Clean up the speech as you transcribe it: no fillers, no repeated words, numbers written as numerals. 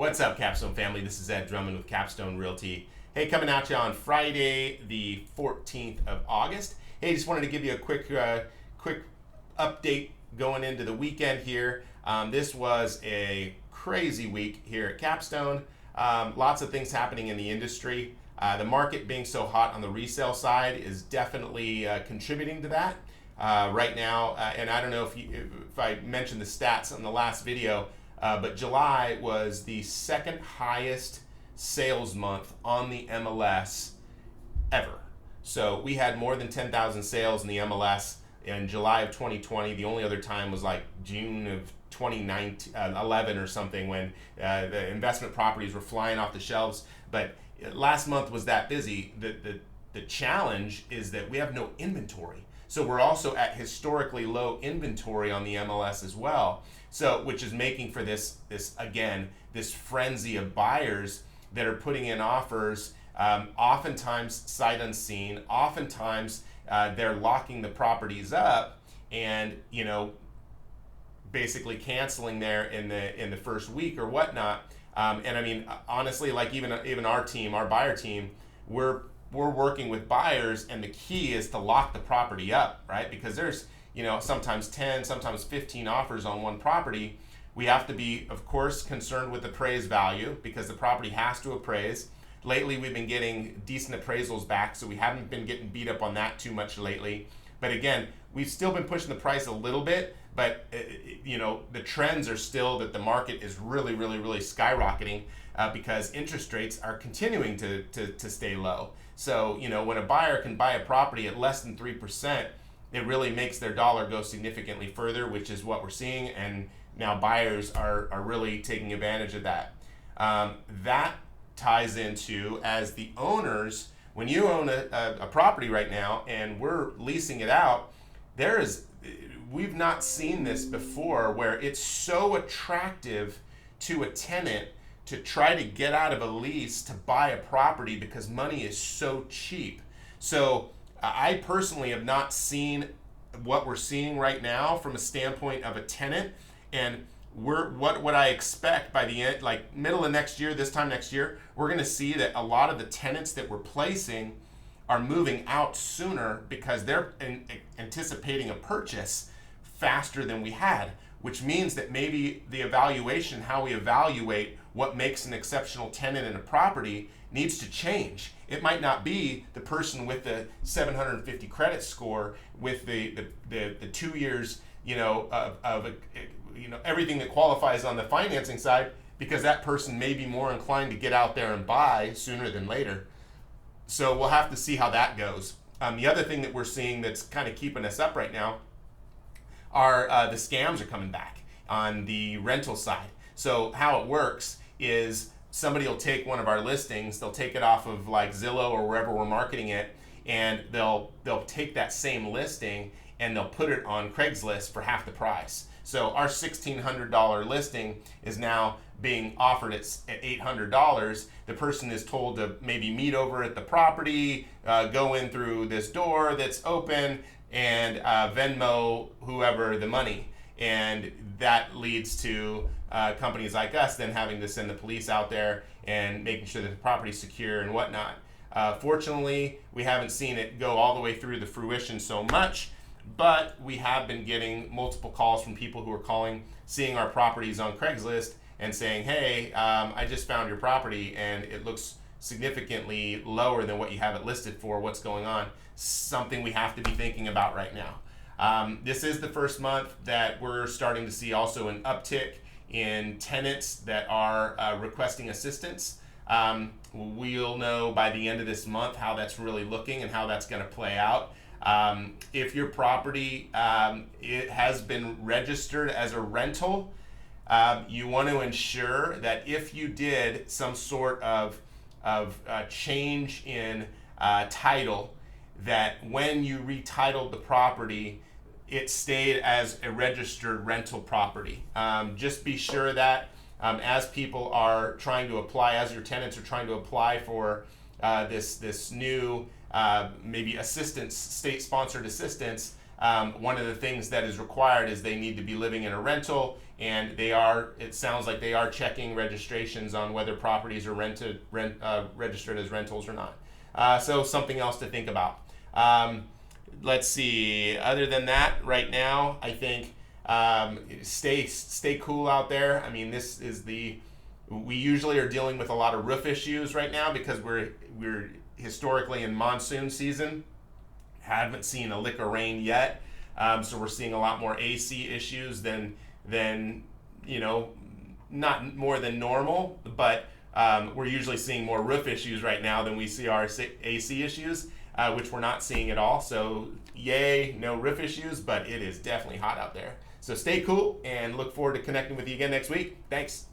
What's up, Capstone family? This is Ed Drummond with Capstone Realty. Hey, coming at you on Friday, the 14th of August. Hey, just wanted to give you a quick update going into the weekend here. This was a crazy week here at Capstone. Lots of things happening in the industry. The market being so hot on the resale side is definitely contributing to that right now. And I don't know if I mentioned the stats on the last video, but July was the second highest sales month on the MLS ever. So we had more than 10,000 sales in the MLS in July of 2020. The only other time was like June of 2011 or something, when the investment properties were flying off the shelves. But last month was that busy. The challenge is that we have no inventory. So we're also at historically low inventory on the MLS as well. So, which is making for this frenzy of buyers that are putting in offers, oftentimes sight unseen. Oftentimes they're locking the properties up and, basically canceling there in the first week or whatnot. And I mean, honestly, like even our team, our buyer team, we're working with buyers, and the key is to lock the property up, right? Because there's, sometimes 10, sometimes 15 offers on one property. We have to be, of course, concerned with appraised value, because the property has to appraise. Lately, we've been getting decent appraisals back, so we haven't been getting beat up on that too much lately. But again, we've still been pushing the price a little bit, but the trends are still that the market is really, really, really skyrocketing because interest rates are continuing to stay low. So, when a buyer can buy a property at less than 3%, it really makes their dollar go significantly further, which is what we're seeing. And now buyers are really taking advantage of that. That ties into, as the owners, when you own a property right now and we're leasing it out, we've not seen this before, where it's so attractive to a tenant to try to get out of a lease to buy a property because money is so cheap. So I personally have not seen what we're seeing right now from a standpoint of a tenant. And what I expect by the end, like middle of next year, this time next year, we're going to see that a lot of the tenants that we're placing are moving out sooner because they're anticipating a purchase faster than we had, which means that maybe the evaluation, how we evaluate what makes an exceptional tenant in a property, needs to change. It might not be the person with the 750 credit score with the 2 years, of everything that qualifies on the financing side, because that person may be more inclined to get out there and buy sooner than later. So we'll have to see how that goes. The other thing that we're seeing that's kind of keeping us up right now are the scams are coming back on the rental side. So how it works is somebody will take one of our listings, they'll take it off of like Zillow or wherever we're marketing it, and they'll take that same listing and they'll put it on Craigslist for half the price. So our $1,600 listing is now being offered at $800. The person is told to maybe meet over at the property, go in through this door that's open, and Venmo whoever the money. And that leads to companies like us then having to send the police out there and making sure that the property's secure and whatnot. Fortunately, we haven't seen it go all the way through the fruition so much, but we have been getting multiple calls from people who are calling, seeing our properties on Craigslist and saying, hey, I just found your property and it looks significantly lower than what you have it listed for. What's going on? Something we have to be thinking about right now. This is the first month that we're starting to see also an uptick in tenants that are requesting assistance. We'll know by the end of this month how that's really looking and how that's going to play out. If your property it has been registered as a rental, you want to ensure that if you did some sort of change in title, that when you retitled the property, it stayed as a registered rental property. Just be sure that as people are trying to apply, as your tenants are trying to apply for this new maybe assistance, state-sponsored assistance, one of the things that is required is they need to be living in a rental and it sounds like they are checking registrations on whether properties are registered as rentals or not. So something else to think about. Let's see. Other than that, right now, I think stay cool out there. I mean, we usually are dealing with a lot of roof issues right now because we're historically in monsoon season. Haven't seen a lick of rain yet, so we're seeing a lot more AC issues than not more than normal, but we're usually seeing more roof issues right now than we see our AC issues, which we're not seeing at all. So yay, no roof issues, but it is definitely hot out there. So stay cool and look forward to connecting with you again next week. Thanks.